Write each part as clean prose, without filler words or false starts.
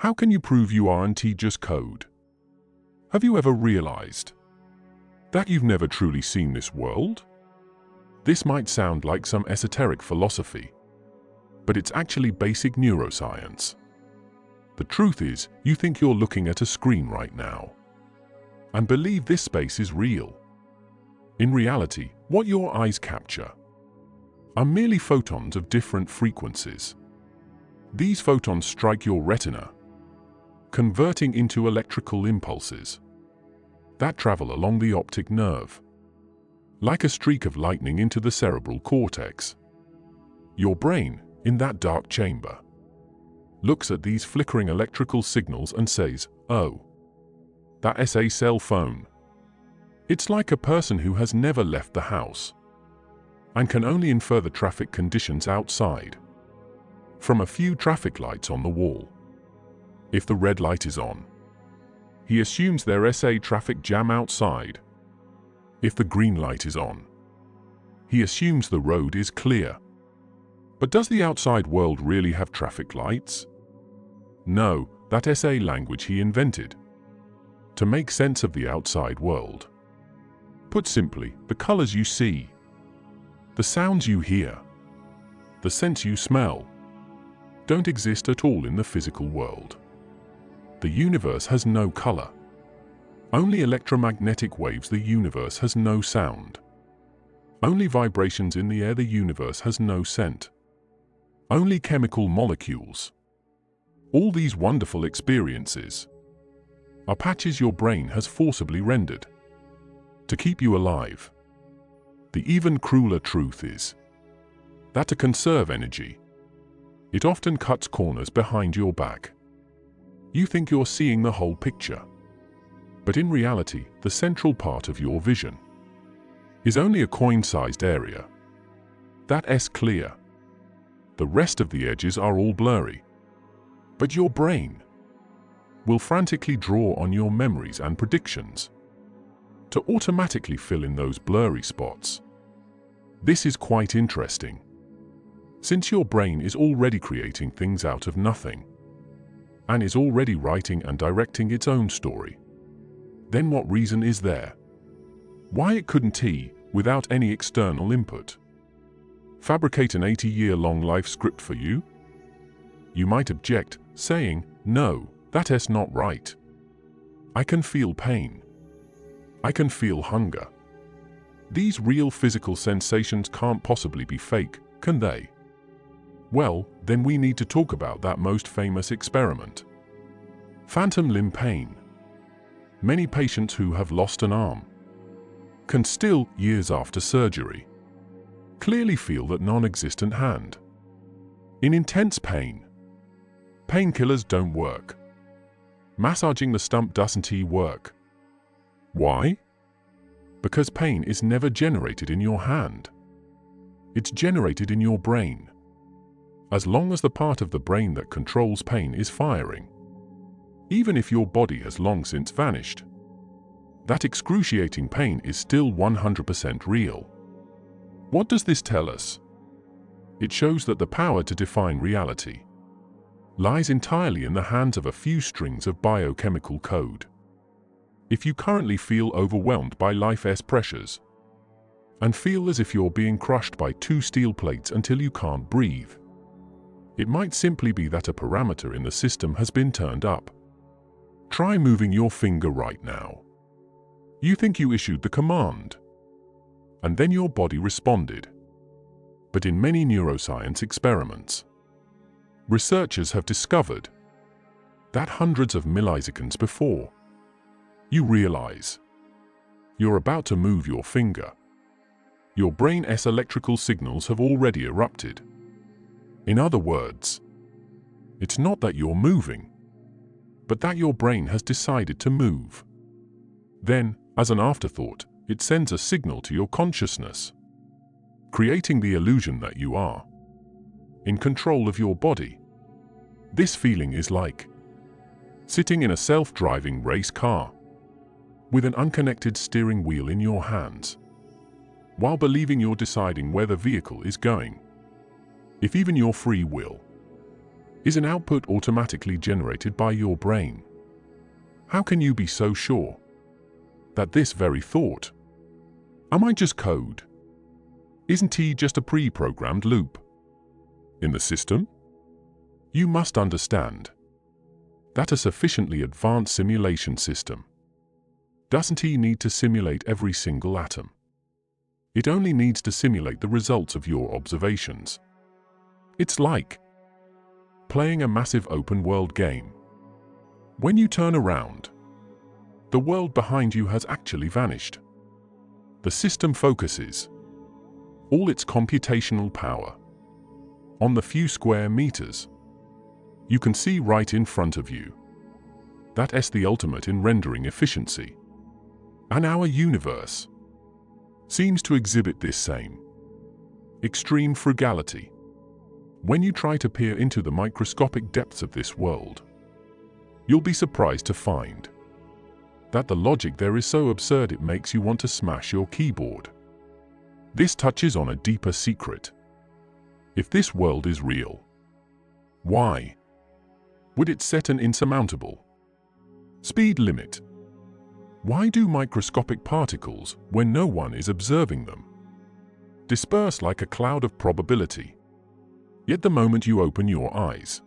How can you prove you aren't just code? Have you ever realized that you've never truly seen this world? This might sound like some esoteric philosophy, but it's actually basic neuroscience. The truth is, you think you're looking at a screen right now and believe this space is real. In reality, what your eyes capture are merely photons of different frequencies. These photons strike your retina, converting into electrical impulses that travel along the optic nerve, like a streak of lightning into the cerebral cortex. Your brain, in that dark chamber, looks at these flickering electrical signals and says, "Oh, that's a cell phone." It's like a person who has never left the house and can only infer the traffic conditions outside from a few traffic lights on the wall. If the red light is on, he assumes there's a traffic jam outside. If the green light is on, he assumes the road is clear. But does the outside world really have traffic lights? No, that's a language he invented to make sense of the outside world. Put simply, the colors you see, the sounds you hear, the scents you smell, don't exist at all in the physical world. The universe has no color. Only electromagnetic waves. The universe has no sound. Only vibrations in the air. The universe has no scent. Only chemical molecules. All these wonderful experiences are patches your brain has forcibly rendered to keep you alive. The even crueler truth is that to conserve energy, it often cuts corners behind your back. You think you're seeing the whole picture, but in reality, the central part of your vision is only a coin-sized area. That's clear. The rest of the edges are all blurry. But your brain will frantically draw on your memories and predictions to automatically fill in those blurry spots. This is quite interesting, since your brain is already creating things out of nothing and is already writing and directing its own story. Then what reason is there why it couldn't, without any external input, fabricate an 80-year-long life script for you? You might object, saying, "No, that's not right. I can feel pain. I can feel hunger. These real physical sensations can't possibly be fake, can they?" Well, then we need to talk about that most famous experiment. Phantom limb pain. Many patients who have lost an arm can still, years after surgery, clearly feel that non-existent hand. In intense pain, painkillers don't work. Massaging the stump doesn't work. Why? Because pain is never generated in your hand. It's generated in your brain. As long as the part of the brain that controls pain is firing, even if your body has long since vanished, that excruciating pain is still 100% real. What does this tell us? It shows that the power to define reality lies entirely in the hands of a few strings of biochemical code. If you currently feel overwhelmed by life's pressures and feel as if you're being crushed by 2 steel plates until you can't breathe, it might simply be that a parameter in the system has been turned up. Try moving your finger right now. You think you issued the command, and then your body responded. But in many neuroscience experiments, researchers have discovered that hundreds of milliseconds before you realize you're about to move your finger, your brain's electrical signals have already erupted. In other words, it's not that you're moving, but that your brain has decided to move. Then, as an afterthought, it sends a signal to your consciousness, creating the illusion that you are in control of your body. This feeling is like sitting in a self-driving race car with an unconnected steering wheel in your hands, while believing you're deciding where the vehicle is going. If even your free will is an output automatically generated by your brain. How can you be so sure that this very thought, "Am I just code?" isn't he just a pre-programmed loop in the system? You must understand that a sufficiently advanced simulation system doesn't need to simulate every single atom. It only needs to simulate the results of your observations. It's like playing a massive open-world game. When you turn around, the world behind you has actually vanished. The system focuses all its computational power on the few square meters you can see right in front of you. That's the ultimate in rendering efficiency. And our universe seems to exhibit this same extreme frugality. When you try to peer into the microscopic depths of this world, you'll be surprised to find that the logic there is so absurd it makes you want to smash your keyboard. This touches on a deeper secret. If this world is real, why would it set an insurmountable speed limit? Why do microscopic particles, when no one is observing them, disperse like a cloud of probability? Yet the moment you open your eyes,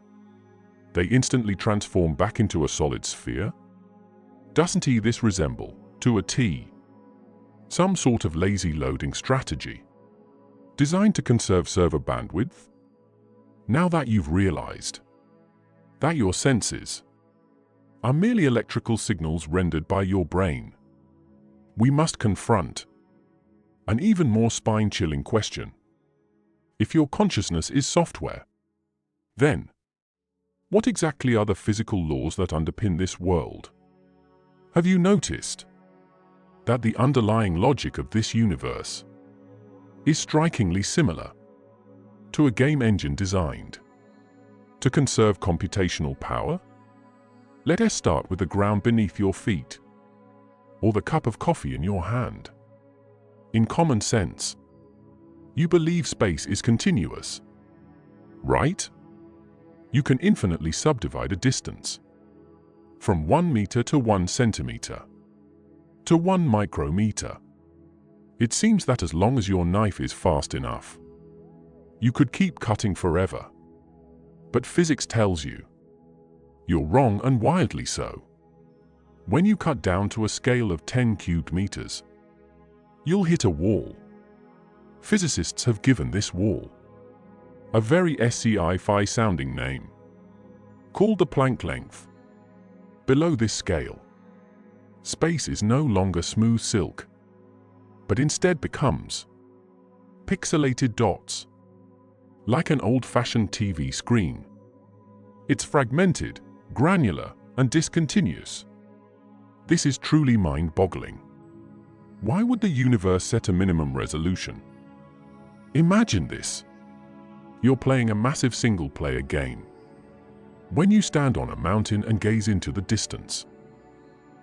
they instantly transform back into a solid sphere? Doesn't this resemble, to a T, some sort of lazy loading strategy designed to conserve server bandwidth? Now that you've realized that your senses are merely electrical signals rendered by your brain, we must confront an even more spine-chilling question. If your consciousness is software, then what exactly are the physical laws that underpin this world? Have you noticed that the underlying logic of this universe is strikingly similar to a game engine designed to conserve computational power? Let us start with the ground beneath your feet, or the cup of coffee in your hand. In common sense, you believe space is continuous, right? You can infinitely subdivide a distance from 1 meter to 1 centimeter to 1 micrometer. It seems that as long as your knife is fast enough, you could keep cutting forever. But physics tells you you're wrong, and wildly so. When you cut down to a scale of 10 cubed meters, you'll hit a wall. Physicists have given this wall a very sci-fi sounding name, called the Planck length. Below this scale, space is no longer smooth silk, but instead becomes pixelated dots, like an old-fashioned TV screen. It's fragmented, granular, and discontinuous. This is truly mind-boggling. Why would the universe set a minimum resolution? Imagine this. You're playing a massive single-player game. When you stand on a mountain and gaze into the distance,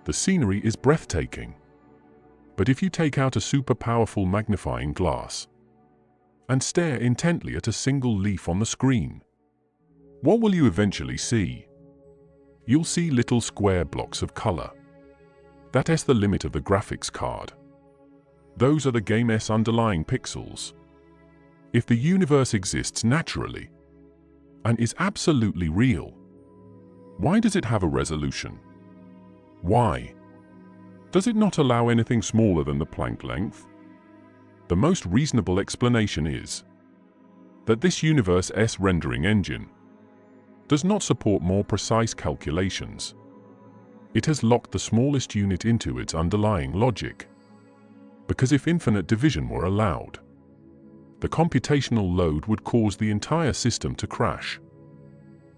the scenery is breathtaking. But if you take out a super powerful magnifying glass and stare intently at a single leaf on the screen, what will you eventually see? You'll see little square blocks of color. That's the limit of the graphics card. Those are the game's underlying pixels. If the universe exists naturally and is absolutely real, why does it have a resolution? Why does it not allow anything smaller than the Planck length? The most reasonable explanation is that this universe's rendering engine does not support more precise calculations. It has locked the smallest unit into its underlying logic. Because if infinite division were allowed, the computational load would cause the entire system to crash.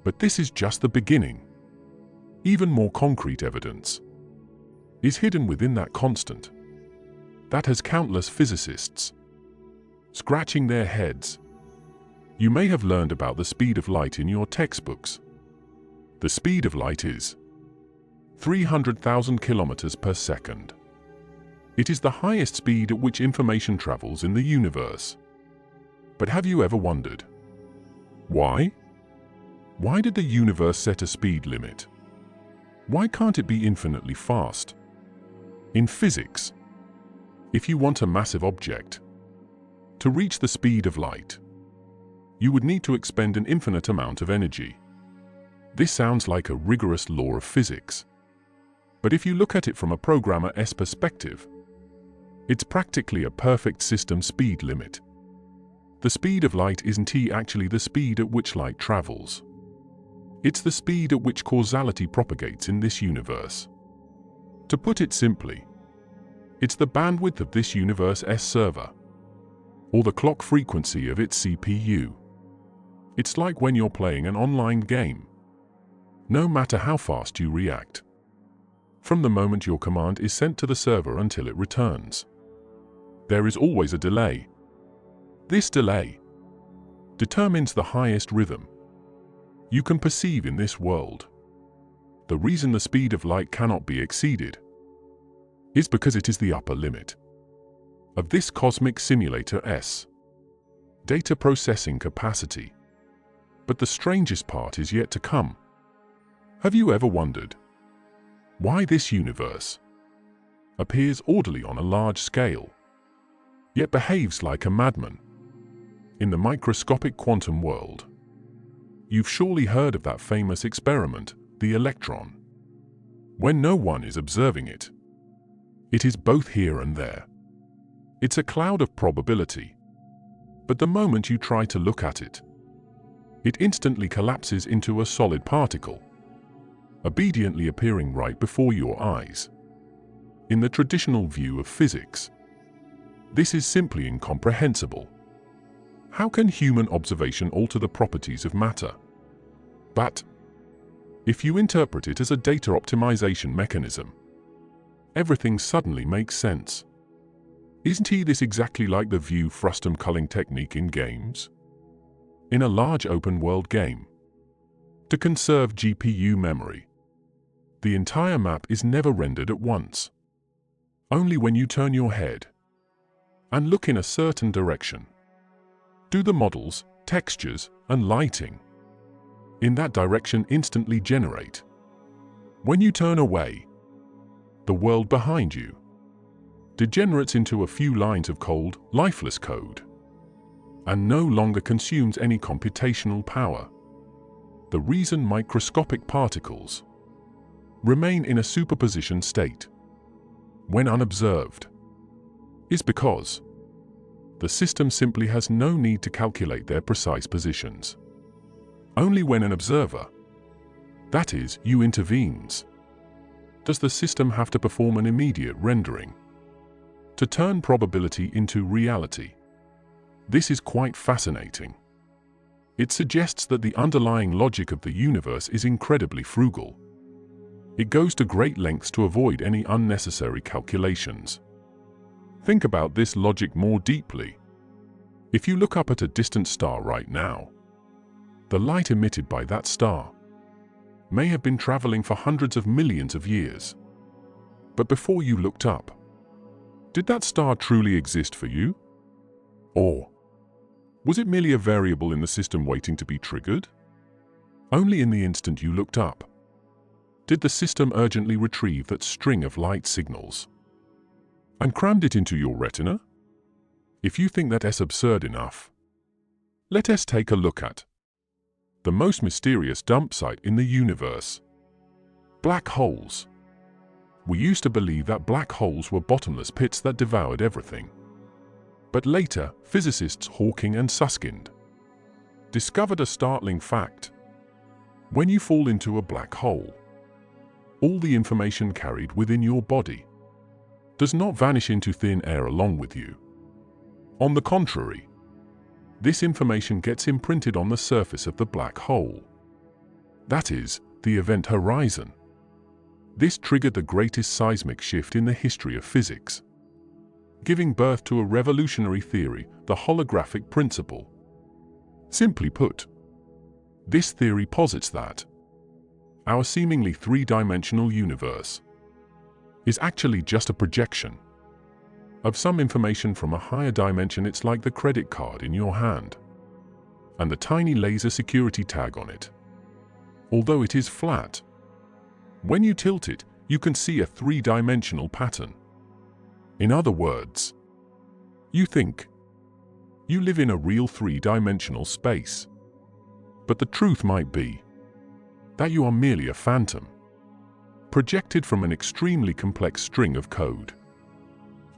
But this is just the beginning. Even more concrete evidence is hidden within that constant. That has countless physicists scratching their heads. You may have learned about the speed of light in your textbooks. The speed of light is 300,000 kilometers per second. It is the highest speed at which information travels in the universe. But have you ever wondered why? Why did the universe set a speed limit? Why can't it be infinitely fast? In physics, if you want a massive object to reach the speed of light, you would need to expend an infinite amount of energy. This sounds like a rigorous law of physics. But if you look at it from a programmer's perspective, it's practically a perfect system speed limit. The speed of light isn't actually the speed at which light travels. It's the speed at which causality propagates in this universe. To put it simply, it's the bandwidth of this universe's server, or the clock frequency of its CPU. It's like when you're playing an online game. No matter how fast you react, from the moment your command is sent to the server until it returns, there is always a delay. This delay determines the highest rhythm you can perceive in this world. The reason the speed of light cannot be exceeded is because it is the upper limit of this cosmic simulator's data processing capacity. But the strangest part is yet to come. Have you ever wondered why this universe appears orderly on a large scale, yet behaves like a madman in the microscopic quantum world? You've surely heard of that famous experiment, the electron. When no one is observing it, it is both here and there. It's a cloud of probability. But the moment you try to look at it, it instantly collapses into a solid particle, obediently appearing right before your eyes. In the traditional view of physics, this is simply incomprehensible. How can human observation alter the properties of matter? But if you interpret it as a data optimization mechanism, everything suddenly makes sense. Isn't this exactly like the view frustum culling technique in games? In a large open-world game, to conserve GPU memory, the entire map is never rendered at once. Only when you turn your head and look in a certain direction do the models, textures, and lighting in that direction instantly generate. When you turn away, the world behind you degenerates into a few lines of cold, lifeless code, and no longer consumes any computational power. The reason microscopic particles remain in a superposition state when unobserved is because the system simply has no need to calculate their precise positions. Only when an observer, that is, you, intervenes, does the system have to perform an immediate rendering to turn probability into reality. This is quite fascinating. It suggests that the underlying logic of the universe is incredibly frugal. It goes to great lengths to avoid any unnecessary calculations. Think about this logic more deeply. If you look up at a distant star right now, the light emitted by that star may have been traveling for hundreds of millions of years. But before you looked up, did that star truly exist for you? Or was it merely a variable in the system waiting to be triggered? Only in the instant you looked up did the system urgently retrieve that string of light signals and crammed it into your retina? If you think that's absurd enough, let us take a look at the most mysterious dump site in the universe: black holes. We used to believe that black holes were bottomless pits that devoured everything. But later, physicists Hawking and Susskind discovered a startling fact. When you fall into a black hole, all the information carried within your body does not vanish into thin air along with you. On the contrary, this information gets imprinted on the surface of the black hole. That is, the event horizon. This triggered the greatest seismic shift in the history of physics, giving birth to a revolutionary theory, the holographic principle. Simply put, this theory posits that our seemingly three-dimensional universe is actually just a projection of some information from a higher dimension. It's like the credit card in your hand and the tiny laser security tag on it. although it is flat. When you tilt it, you can see a three-dimensional pattern. In other words, you think you live in a real three-dimensional space. But the truth might be that you are merely a phantom, projected from an extremely complex string of code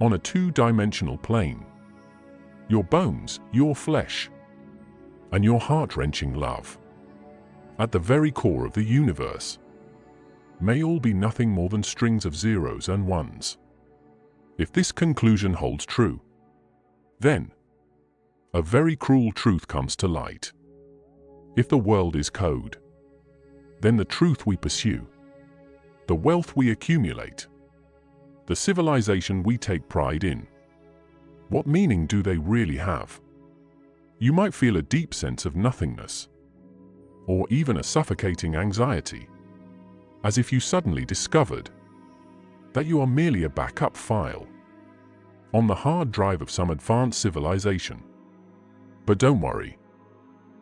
on a two-dimensional plane. Your bones, your flesh, and your heart-wrenching love, at the very core of the universe, may all be nothing more than strings of zeros and ones. If this conclusion holds true, then a very cruel truth comes to light. If the world is code, then the truth we pursue, the wealth we accumulate, the civilization we take pride in, what meaning do they really have? You might feel a deep sense of nothingness, or even a suffocating anxiety, as if you suddenly discovered that you are merely a backup file on the hard drive of some advanced civilization. But don't worry,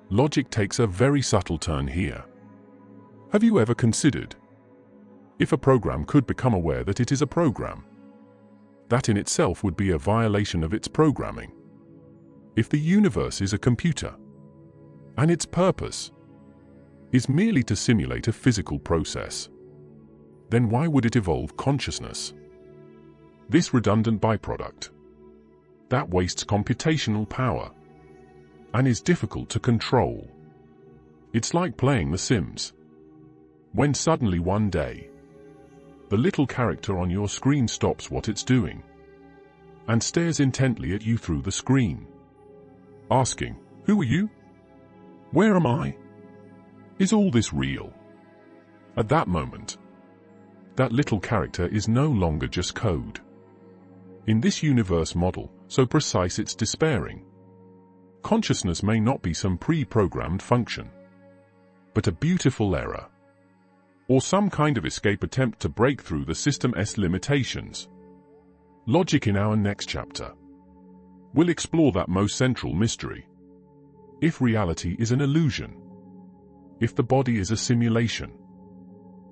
logic takes a very subtle turn here. Have you ever considered if a program could become aware that it is a program? That in itself would be a violation of its programming. If the universe is a computer, and its purpose is merely to simulate a physical process, then why would it evolve consciousness? This redundant byproduct that wastes computational power and is difficult to control. It's like playing The Sims, when suddenly one day, the little character on your screen stops what it's doing and stares intently at you through the screen, asking, "Who are you? Where am I? Is all this real?" At that moment, that little character is no longer just code. In this universe model, so precise it's despairing, consciousness may not be some pre-programmed function, but a beautiful error, or some kind of escape attempt to break through the system's limitations. Logic in our next chapter will explore that most central mystery. If reality is an illusion, if the body is a simulation,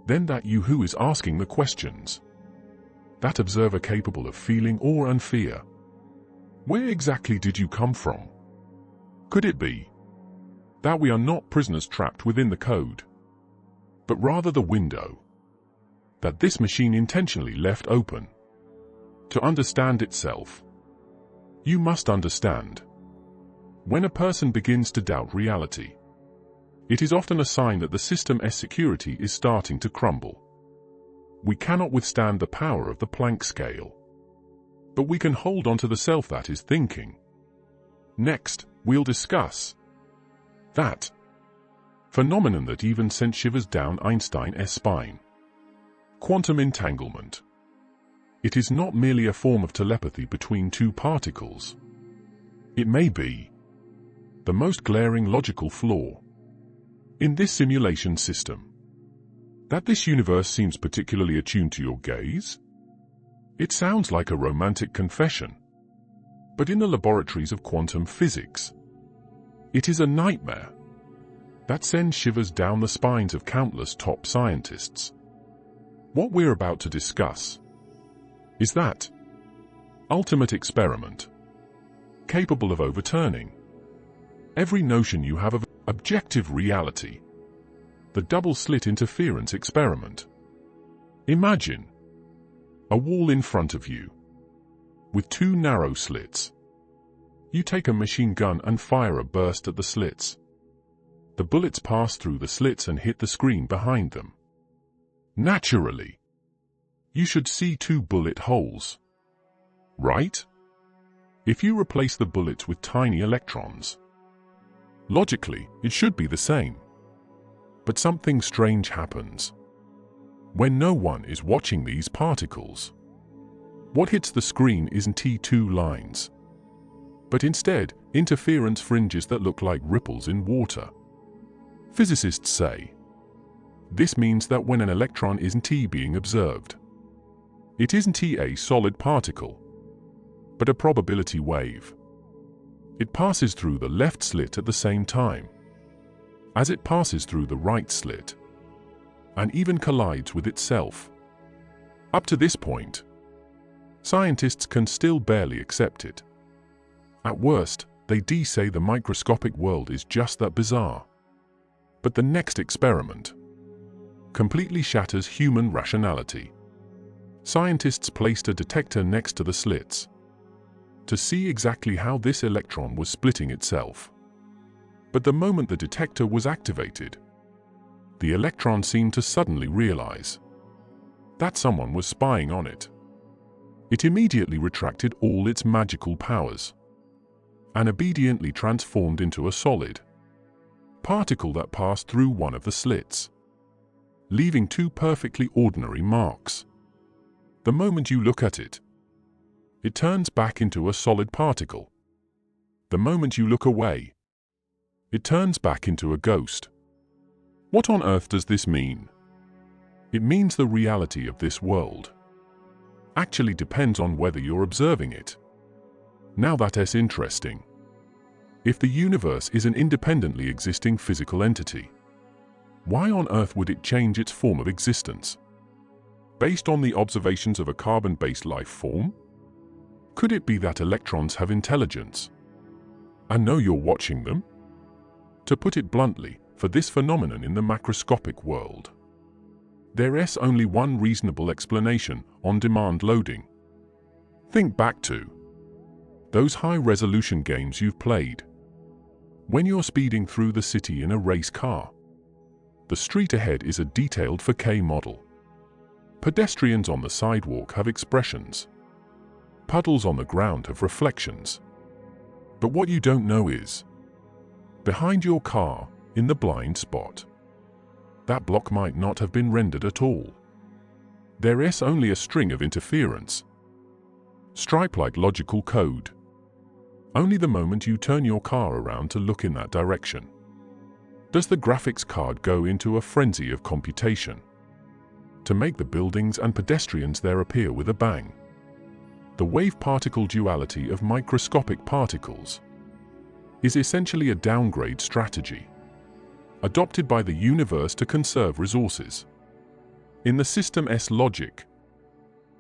then that you who is asking the questions, that observer capable of feeling awe and fear. Where exactly did you come from? Could it be that we are not prisoners trapped within the code, but rather the window that this machine intentionally left open? To understand itself, you must understand. When a person begins to doubt reality, it is often a sign that the system's security is starting to crumble. We cannot withstand the power of the Planck scale, but we can hold on to the self that is thinking. Next, we'll discuss that phenomenon that even sent shivers down Einstein's spine: quantum entanglement. It is not merely a form of telepathy between two particles. It may be the most glaring logical flaw in this simulation system. That this universe seems particularly attuned to your gaze? It sounds like a romantic confession, but in the laboratories of quantum physics, it is a nightmare that sends shivers down the spines of countless top scientists. What we're about to discuss is that ultimate experiment, capable of overturning every notion you have of objective reality, the double-slit interference experiment. Imagine a wall in front of you with two narrow slits. You take a machine gun and fire a burst at the slits. The bullets pass through the slits and hit the screen behind them. Naturally, you should see two bullet holes, right? If you replace the bullets with tiny electrons, logically, it should be the same. But something strange happens when no one is watching these particles. What hits the screen isn't T2 lines, but instead interference fringes that look like ripples in water. Physicists say this means that when an electron isn't being observed, it isn't a solid particle, but a probability wave. It passes through the left slit at the same time as it passes through the right slit. and even collides with itself. Up to this point, scientists can still barely accept it. At worst, they say the microscopic world is just that bizarre. But the next experiment completely shatters human rationality. Scientists placed a detector next to the slits to see exactly how this electron was splitting itself. But the moment the detector was activated, the electron seemed to suddenly realize that someone was spying on it. It immediately retracted all its magical powers and obediently transformed into a solid particle that passed through one of the slits, leaving two perfectly ordinary marks. The moment you look at it, it turns back into a solid particle. The moment you look away, it turns back into a ghost. What on earth does this mean? It means the reality of this world actually depends on whether you're observing it. Now that's interesting. If the universe is an independently existing physical entity, why on earth would it change its form of existence? Based on the observations of a carbon-based life form? Could it be that electrons have intelligence and know you're watching them? To put it bluntly, for this phenomenon in the macroscopic world, there's only one reasonable explanation: on-demand loading. Think back to those high-resolution games you've played. When you're speeding through the city in a race car, the street ahead is a detailed 4K model. Pedestrians on the sidewalk have expressions. Puddles on the ground have reflections. But what you don't know is, behind your car, in the blind spot, that block might not have been rendered at all. There is only a string of interference, stripe-like logical code. Only the moment you turn your car around to look in that direction does the graphics card go into a frenzy of computation to make the buildings and pedestrians there appear with a bang. The wave-particle duality of microscopic particles is essentially a downgrade strategy adopted by the universe to conserve resources. In the system's logic,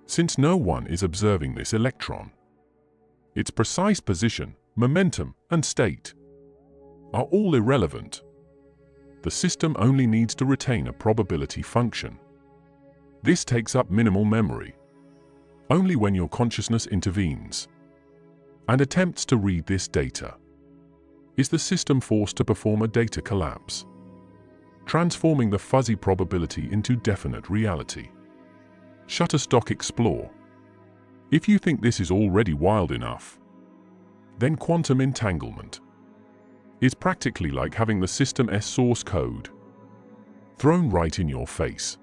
since no one is observing this electron, its precise position, momentum, and state are all irrelevant. The system only needs to retain a probability function. This takes up minimal memory. Only when your consciousness intervenes and attempts to read this data is the system forced to perform a data collapse, transforming the fuzzy probability into definite reality. Shutterstock Explore. If you think this is already wild enough, then quantum entanglement is practically like having the system's source code thrown right in your face.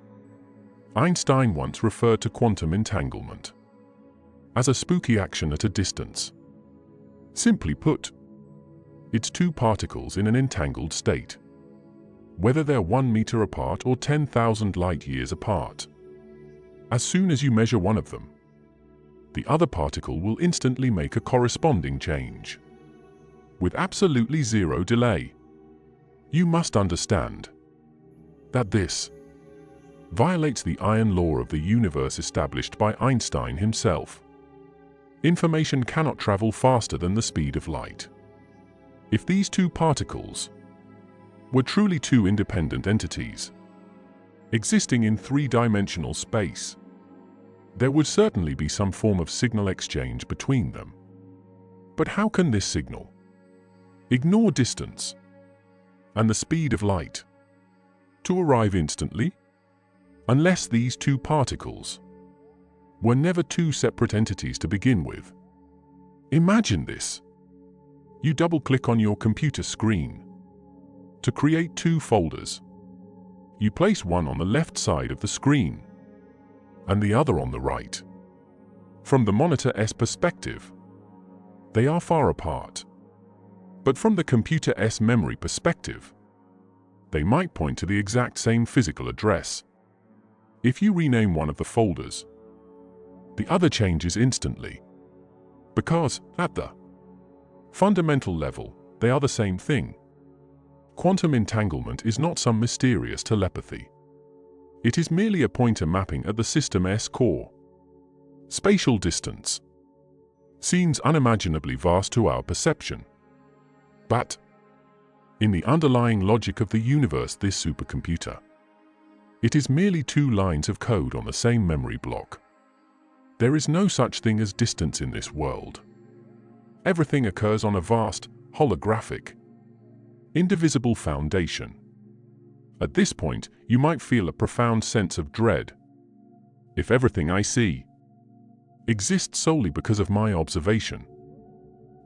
Einstein once referred to quantum entanglement as a spooky action at a distance. Simply put, it's two particles in an entangled state, whether they're 1 meter apart or 10,000 light-years apart. As soon as you measure one of them, the other particle will instantly make a corresponding change, with absolutely zero delay. You must understand that this violates the iron law of the universe established by Einstein himself. Information cannot travel faster than the speed of light. If these two particles were truly two independent entities existing in three-dimensional space, there would certainly be some form of signal exchange between them. But how can this signal ignore distance and the speed of light to arrive instantly? Unless these two particles were never two separate entities to begin with. Imagine this. You double-click on your computer screen to create two folders. You place one on the left side of the screen and the other on the right. From the monitor's perspective, they are far apart. But from the computer's memory perspective, they might point to the exact same physical address. If you rename one of the folders, the other changes instantly, because, at the fundamental level, they are the same thing. Quantum entanglement is not some mysterious telepathy. It is merely a pointer mapping at the system's core. Spatial distance seems unimaginably vast to our perception. But in the underlying logic of the universe, this supercomputer, it is merely two lines of code on the same memory block. There is no such thing as distance in this world. Everything occurs on a vast, holographic, indivisible foundation. At this point, you might feel a profound sense of dread. If everything I see exists solely because of my observation,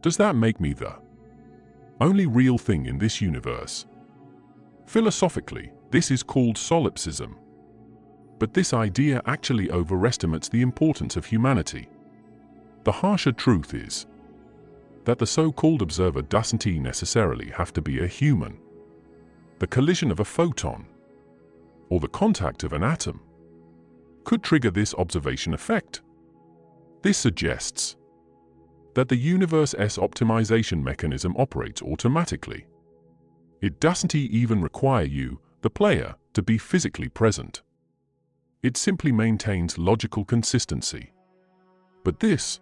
does that make me the only real thing in this universe? Philosophically, this is called solipsism. But this idea actually overestimates the importance of humanity. The harsher truth is that the so-called observer doesn't necessarily have to be a human. The collision of a photon or the contact of an atom could trigger this observation effect. This suggests that the universe's optimization mechanism operates automatically. It doesn't even require you, the player, to be physically present. It simply maintains logical consistency. But this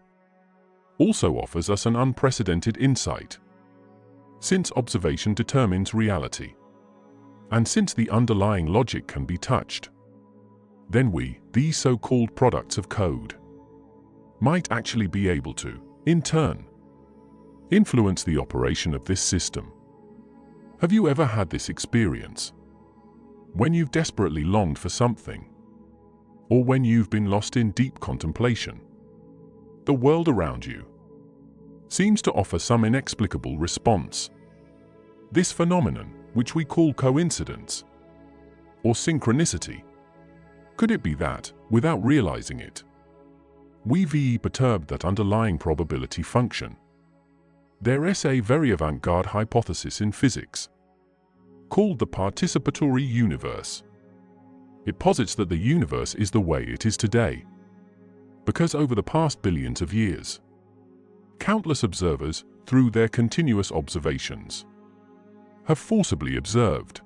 also offers us an unprecedented insight. Since observation determines reality, and since the underlying logic can be touched, then we, these so-called products of code, might actually be able to, in turn, influence the operation of this system. Have you ever had this experience? When you've desperately longed for something, or when you've been lost in deep contemplation, the world around you seems to offer some inexplicable response. This phenomenon, which we call coincidence or synchronicity, could it be that, without realizing it, we've perturbed that underlying probability function? There's a very avant-garde hypothesis in physics called the participatory universe. It posits that the universe is the way it is today because over the past billions of years, countless observers, through their continuous observations, have forcibly observed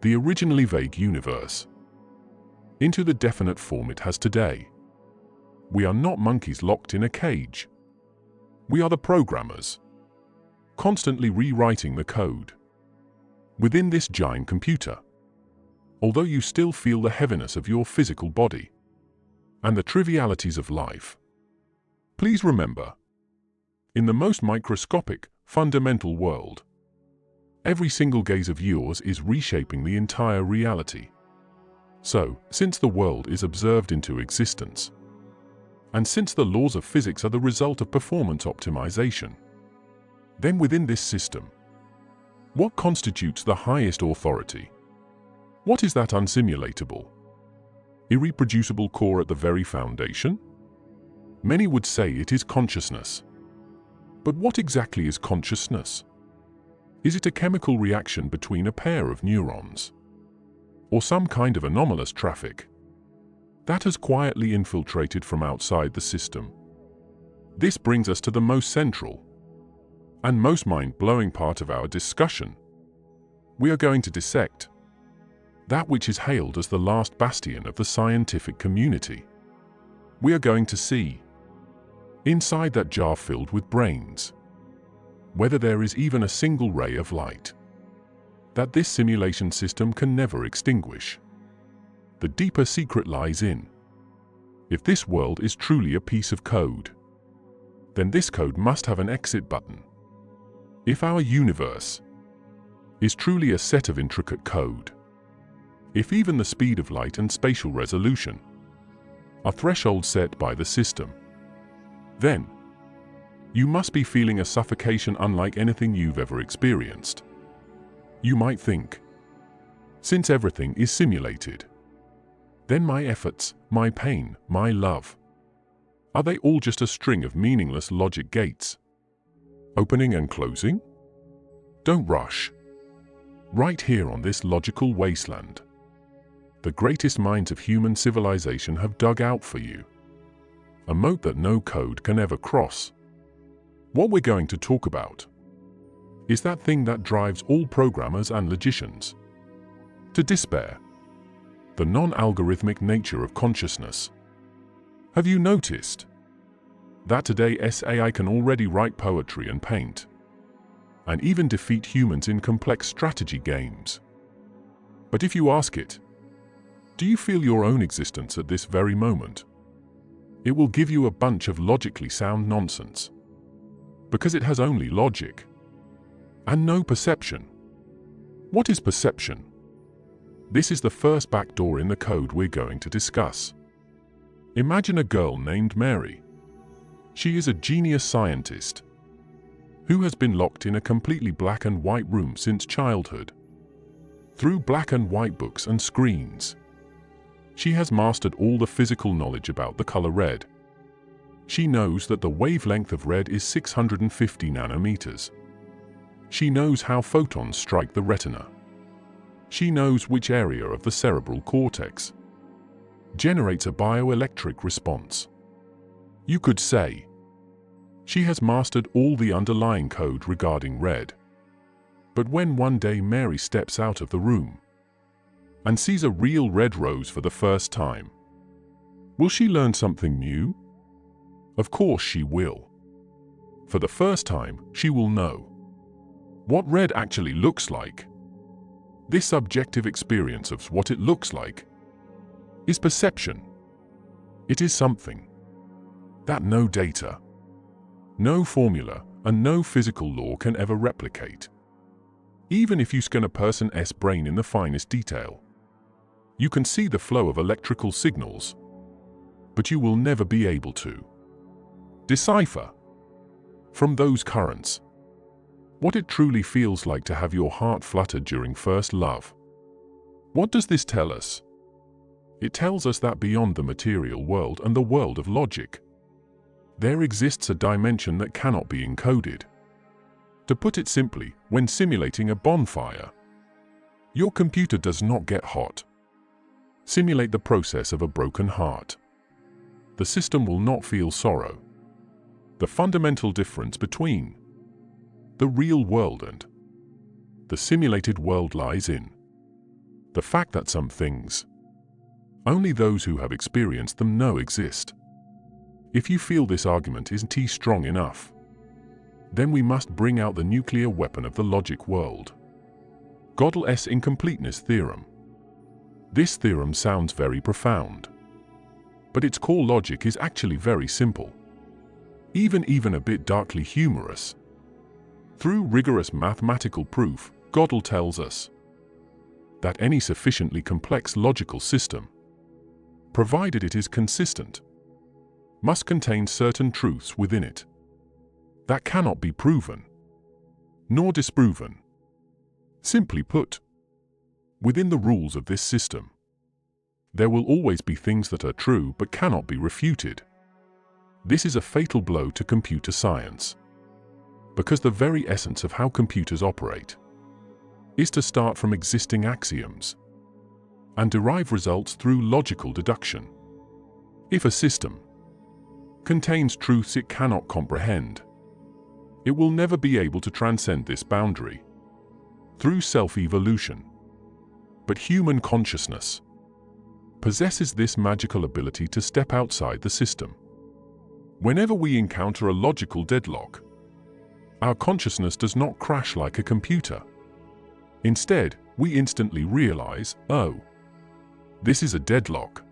the originally vague universe into the definite form it has today. We are not monkeys locked in a cage. We are the programmers, constantly rewriting the code within this giant computer. Although you still feel the heaviness of your physical body and the trivialities of life, please remember, in the most microscopic, fundamental world, every single gaze of yours is reshaping the entire reality. So, since the world is observed into existence, and since the laws of physics are the result of performance optimization, then within this system, what constitutes the highest authority? What is that unsimulatable, irreproducible core at the very foundation? Many would say it is consciousness. But what exactly is consciousness? Is it a chemical reaction between a pair of neurons, or some kind of anomalous traffic that has quietly infiltrated from outside the system? This brings us to the most central and most mind-blowing part of our discussion. We are going to dissect that which is hailed as the last bastion of the scientific community. We are going to see, inside that jar filled with brains, whether there is even a single ray of light that this simulation system can never extinguish. The deeper secret lies in, if this world is truly a piece of code, then this code must have an exit button. If our universe is truly a set of intricate code, if even the speed of light and spatial resolution are thresholds set by the system, then you must be feeling a suffocation unlike anything you've ever experienced. You might think, since everything is simulated, then my efforts, my pain, my love, are they all just a string of meaningless logic gates, opening and closing? Don't rush. Right here on this logical wasteland, the greatest minds of human civilization have dug out for you a moat that no code can ever cross. What we're going to talk about is that thing that drives all programmers and logicians to despair. the non-algorithmic nature of consciousness. Have you noticed that today's AI can already write poetry and paint, and even defeat humans in complex strategy games? But if you ask it, do you feel your own existence at this very moment? It will give you a bunch of logically sound nonsense, because it has only logic and no perception. What is perception? This is the first backdoor in the code we're going to discuss. Imagine a girl named Mary. She is a genius scientist who has been locked in a completely black and white room since childhood. Through black and white books and screens, she has mastered all the physical knowledge about the color red. She knows that the wavelength of red is 650 nanometers. She knows how photons strike the retina. She knows which area of the cerebral cortex generates a bioelectric response. You could say she has mastered all the underlying code regarding red. But when one day Mary steps out of the room and sees a real red rose for the first time, will she learn something new? Of course she will. For the first time, she will know what red actually looks like. This subjective experience of what it looks like is perception. It is something that no data, no formula, and no physical law can ever replicate. Even if you scan a person's brain in the finest detail, you can see the flow of electrical signals, but you will never be able to decipher from those currents what it truly feels like to have your heart flutter during first love. What does this tell us? It tells us that beyond the material world and the world of logic, there exists a dimension that cannot be encoded. To put it simply, when simulating a bonfire, your computer does not get hot. Simulate the process of a broken heart. The system will not feel sorrow. The fundamental difference between the real world and the simulated world lies in the fact that some things only those who have experienced them know exist. If you feel this argument isn't strong enough, then we must bring out the nuclear weapon of the logic world. Gödel's incompleteness theorem. This theorem sounds very profound, but its core logic is actually very simple, even a bit darkly humorous. Through rigorous mathematical proof, Gödel tells us that any sufficiently complex logical system, provided it is consistent, must contain certain truths within it that cannot be proven nor disproven. Simply put, within the rules of this system, there will always be things that are true but cannot be refuted. This is a fatal blow to computer science, because the very essence of how computers operate is to start from existing axioms and derive results through logical deduction. If a system contains truths it cannot comprehend, it will never be able to transcend this boundary through self-evolution. But human consciousness possesses this magical ability to step outside the system. Whenever we encounter a logical deadlock, our consciousness does not crash like a computer. Instead, we instantly realize, oh, this is a deadlock.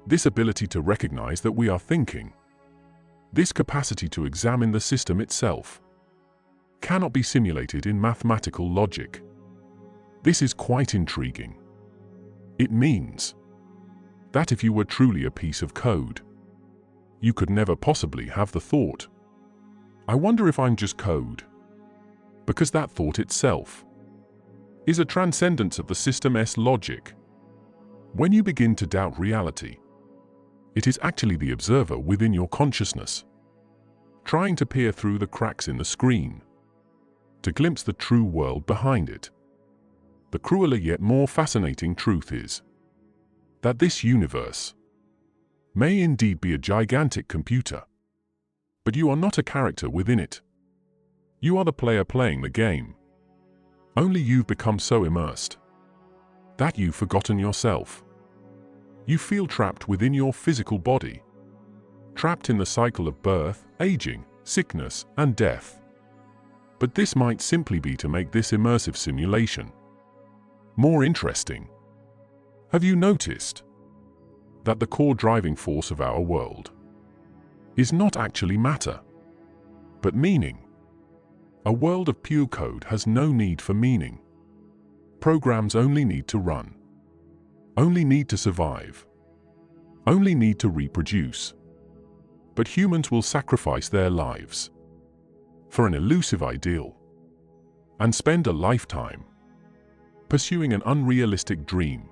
This ability to recognize that we are thinking, this capacity to examine the system itself, cannot be simulated in mathematical logic. This is quite intriguing. It means that if you were truly a piece of code, you could never possibly have the thought, I wonder if I'm just code, because that thought itself is a transcendence of the system's logic. When you begin to doubt reality, it is actually the observer within your consciousness, trying to peer through the cracks in the screen, to glimpse the true world behind it. The crueler yet more fascinating truth is that this universe may indeed be a gigantic computer, but you are not a character within it. You are the player playing the game. Only you've become so immersed that you've forgotten yourself. You feel trapped within your physical body, trapped in the cycle of birth, aging, sickness, and death. But this might simply be to make this immersive simulation more interesting. Have you noticed that the core driving force of our world is not actually matter, but meaning? A world of pure code has no need for meaning. Programs only need to run, only need to survive, only need to reproduce. But humans will sacrifice their lives for an elusive ideal and spend a lifetime pursuing an unrealistic dream.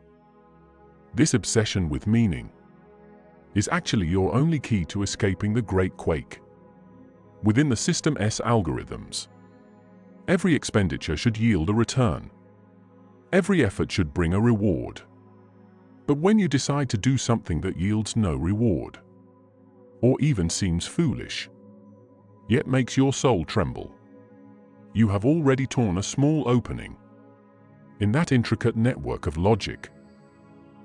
This obsession with meaning is actually your only key to escaping the great quake. Within the system's algorithms, every expenditure should yield a return. Every effort should bring a reward. But when you decide to do something that yields no reward, or even seems foolish, yet makes your soul tremble, you have already torn a small opening in that intricate network of logic.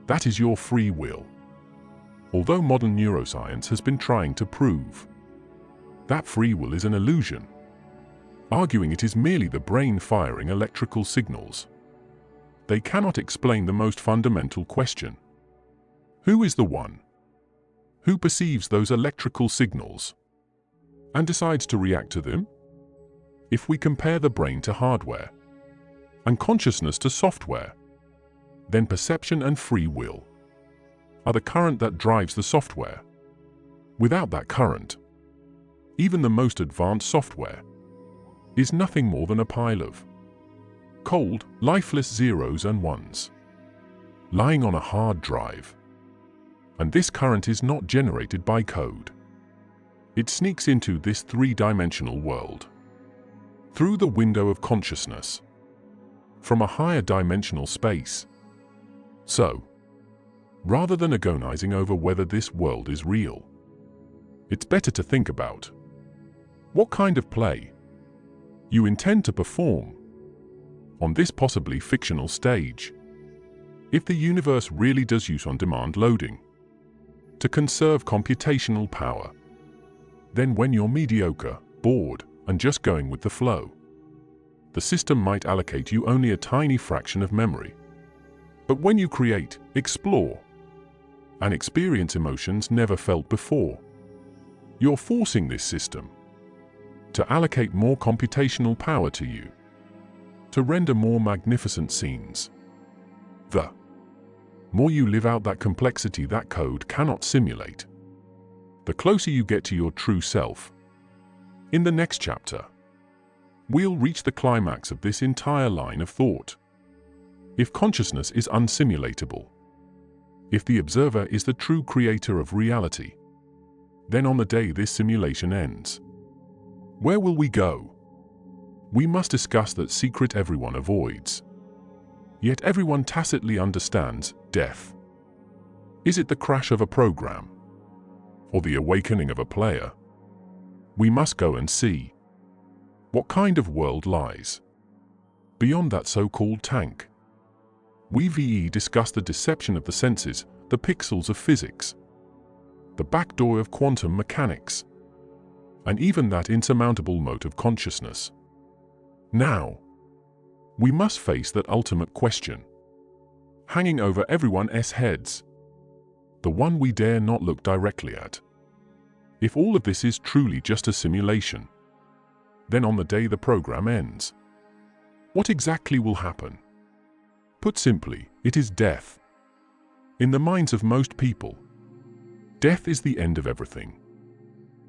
That is your free will. Although modern neuroscience has been trying to prove that free will is an illusion, arguing it is merely the brain firing electrical signals, they cannot explain the most fundamental question. Who is the one who perceives those electrical signals and decides to react to them? If we compare the brain to hardware and consciousness to software, then perception and free will are the current that drives the software. Without that current, even the most advanced software is nothing more than a pile of cold, lifeless zeros and ones lying on a hard drive. And this current is not generated by code. It sneaks into this three-dimensional world through the window of consciousness from a higher dimensional space. So, rather than agonizing over whether this world is real, it's better to think about what kind of play you intend to perform on this possibly fictional stage. If the universe really does use on-demand loading to conserve computational power, then when you're mediocre, bored, and just going with the flow, the system might allocate you only a tiny fraction of memory. But when you create, explore, and experience emotions never felt before, you're forcing this system to allocate more computational power to you, to render more magnificent scenes. The more you live out that complexity that code cannot simulate, the closer you get to your true self. In the next chapter, we'll reach the climax of this entire line of thought. If consciousness is unsimulatable, if the observer is the true creator of reality, then on the day this simulation ends, where will we go? We must discuss that secret everyone avoids, yet everyone tacitly understands: death. Is it the crash of a program, or the awakening of a player? We must go and see what kind of world lies beyond that so-called tank. We discuss the deception of the senses, the pixels of physics, the backdoor of quantum mechanics, and even that insurmountable mote of consciousness. Now, we must face that ultimate question, hanging over everyone's heads, the one we dare not look directly at. If all of this is truly just a simulation, then on the day the program ends, what exactly will happen? Put simply, it is death. In the minds of most people, death is the end of everything,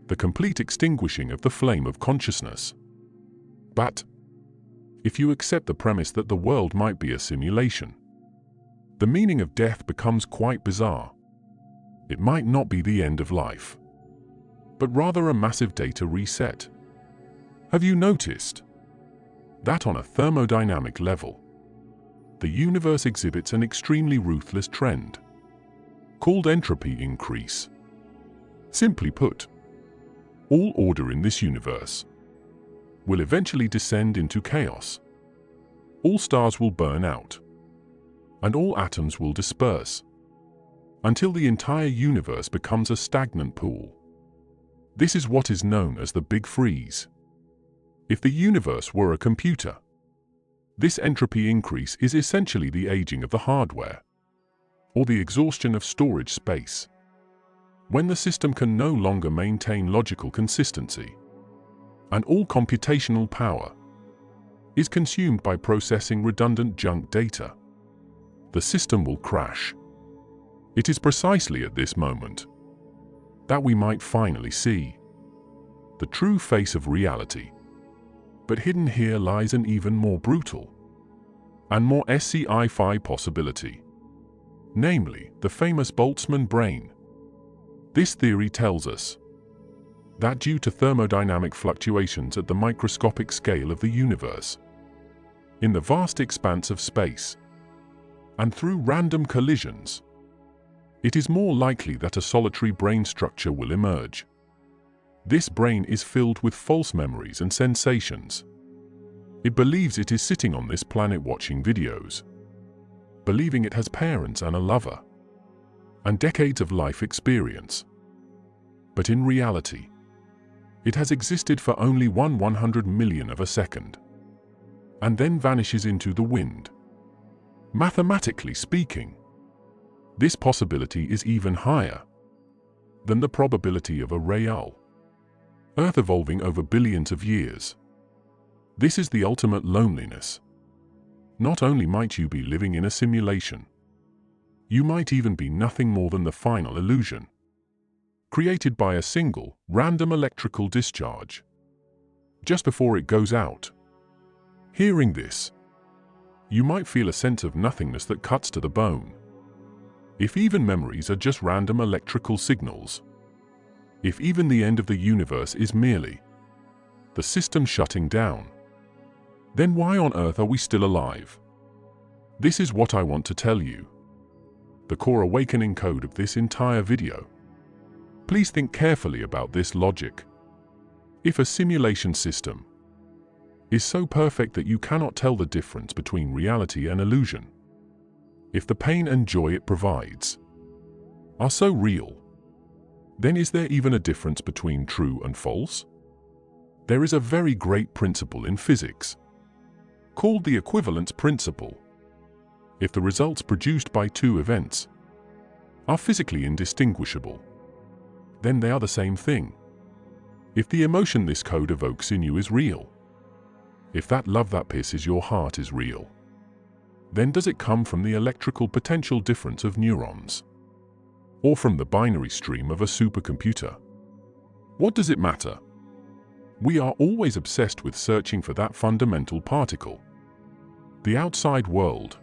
the complete extinguishing of the flame of consciousness. But if you accept the premise that the world might be a simulation, the meaning of death becomes quite bizarre. It might not be the end of life, but rather a massive data reset. Have you noticed that on a thermodynamic level, the universe exhibits an extremely ruthless trend called entropy increase? Simply put, all order in this universe will eventually descend into chaos. All stars will burn out, and all atoms will disperse. until the entire universe becomes a stagnant pool. This is what is known as the Big Freeze. If the universe were a computer, this entropy increase is essentially the aging of the hardware, or the exhaustion of storage space. When the system can no longer maintain logical consistency, and all computational power is consumed by processing redundant junk data, the system will crash. It is precisely at this moment that we might finally see the true face of reality. But hidden here lies an even more brutal and more sci-fi possibility, namely the famous Boltzmann brain. This theory tells us that due to thermodynamic fluctuations at the microscopic scale of the universe, in the vast expanse of space, and through random collisions, it is more likely that a solitary brain structure will emerge. This brain is filled with false memories and sensations. It believes it is sitting on this planet watching videos, believing it has parents and a lover, and decades of life experience. But in reality, it has existed for only 1/100 millionth of a second, and then vanishes into the wind. Mathematically speaking, this possibility is even higher than the probability of a real Earth evolving over billions of years. This is the ultimate loneliness. Not only might you be living in a simulation, you might even be nothing more than the final illusion, created by a single, random electrical discharge, just before it goes out. Hearing this, you might feel a sense of nothingness that cuts to the bone. If even memories are just random electrical signals, if even the end of the universe is merely the system shutting down, then why on earth are we still alive? This is what I want to tell you, the core awakening code of this entire video. Please think carefully about this logic. If a simulation system is so perfect that you cannot tell the difference between reality and illusion, if the pain and joy it provides are so real, then is there even a difference between true and false? There is a very great principle in physics called the equivalence principle. If the results produced by two events are physically indistinguishable, then they are the same thing. If the emotion this code evokes in you is real, if that love that pierces your heart is real, then does it come from the electrical potential difference of neurons, or from the binary stream of a supercomputer? What does it matter? We are always obsessed with searching for that fundamental particle, the outside world,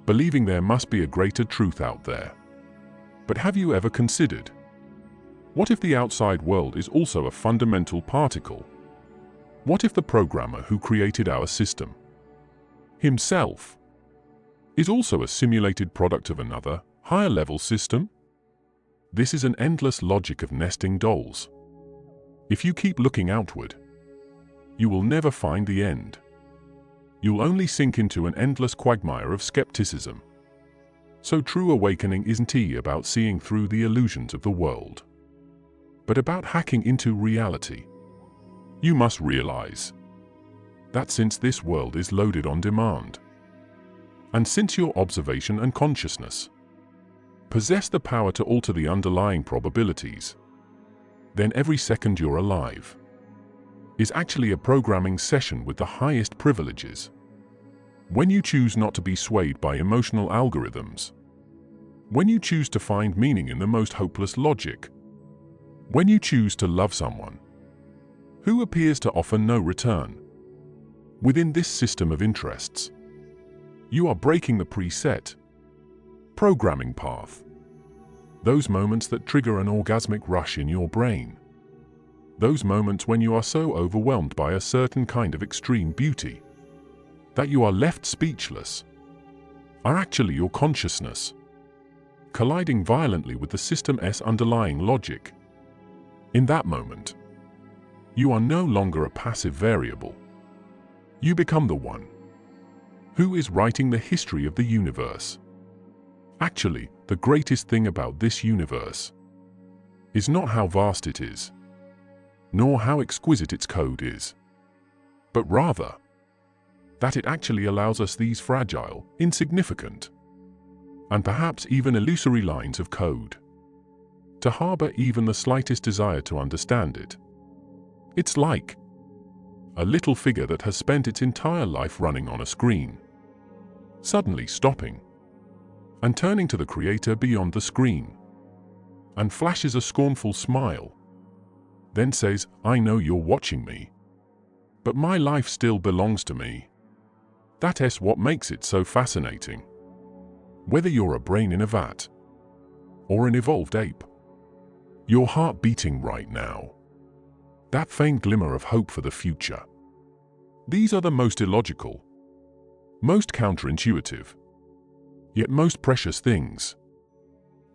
believing there must be a greater truth out there. But have you ever considered, what if the outside world is also a fundamental particle? What if the programmer who created our system himself is also a simulated product of another, higher-level system? This is an endless logic of nesting dolls. If you keep looking outward, you will never find the end. You'll only sink into an endless quagmire of skepticism. So true awakening isn't about seeing through the illusions of the world, but about hacking into reality. You must realize that since this world is loaded on demand, and since your observation and consciousness possess the power to alter the underlying probabilities, then every second you're alive is actually a programming session with the highest privileges. When you choose not to be swayed by emotional algorithms, when you choose to find meaning in the most hopeless logic, when you choose to love someone who appears to offer no return within this system of interests, you are breaking the preset programming path. Those moments that trigger an orgasmic rush in your brain, those moments when you are so overwhelmed by a certain kind of extreme beauty that you are left speechless, are actually your consciousness colliding violently with the system's underlying logic. In that moment, you are no longer a passive variable. You become the one who is writing the history of the universe. Actually, The greatest thing about this universe is not how vast it is, nor how exquisite its code is, but rather that it actually allows us these fragile, insignificant, and perhaps even illusory lines of code to harbor even the slightest desire to understand it. It's like a little figure that has spent its entire life running on a screen, suddenly stopping and turning to the creator beyond the screen, and flashes a scornful smile, then says, "I know you're watching me, but my life still belongs to me." That's what makes it so fascinating. Whether you're a brain in a vat or an evolved ape, your heart beating right now, that faint glimmer of hope for the future. These are the most illogical, most counterintuitive, yet most precious things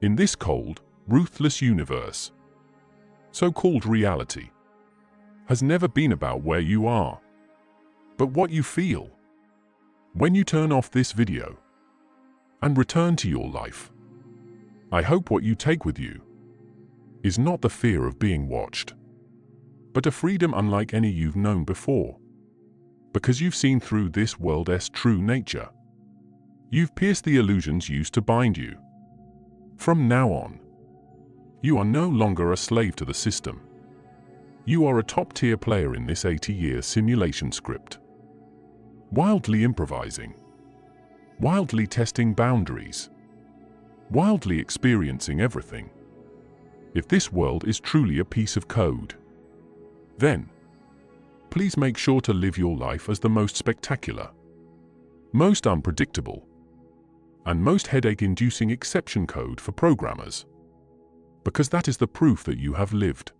in this cold, ruthless universe. So-called reality has never been about where you are, but what you feel when you turn off this video and return to your life. I hope what you take with you is not the fear of being watched, but a freedom unlike any you've known before, because you've seen through this world's true nature. You've pierced the illusions used to bind you. From now on, you are no longer a slave to the system. You are a top-tier player in this 80-year simulation script, wildly improvising, wildly testing boundaries, wildly experiencing everything. If this world is truly a piece of code, then please make sure to live your life as the most spectacular, most unpredictable, and most headache-inducing exception code for programmers, because that is the proof that you have lived.